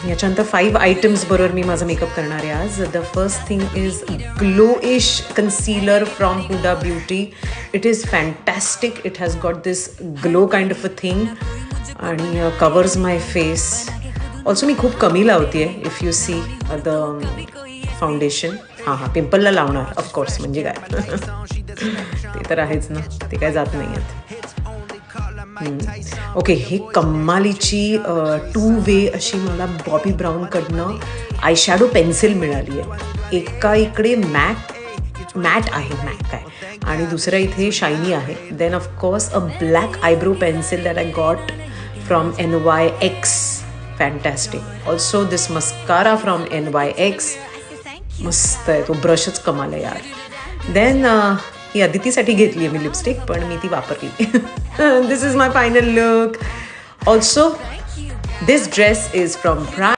याच्यानंतर 5 आयटम्स बरोबर मी माझा मेकअप करणार आहे आज. The first thing is glowish concealer from Huda Beauty. It is fantastic. It has got this glow kind of a thing आणि covers my face. Also मी खूप कमी लावते आहे. If you see the foundation. हां पिंपलला लावणार ऑफकोर्स, म्हणजे काय ते तर आहेच ना, ते काय जात नाही आहेत. ओके, हे कम्मालीची 2 वे अशी मला बॉबी ब्राऊनकडनं आय शॅडो पेन्सिल मिळाली आहे. एका इकडे मॅट आहे, मॅट काय, आणि दुसऱ्या इथे शायनी आहे. Then of course a black eyebrow pencil that I got from NYX. Fantastic. Also this mascara from NYX. मस्त आहे तो, ब्रशच कमाल आहे यार. देन ही अदितीसाठी घेतली आहे मी लिपस्टिक, पण मी ती वापरली. This is my final look. Also this dress is from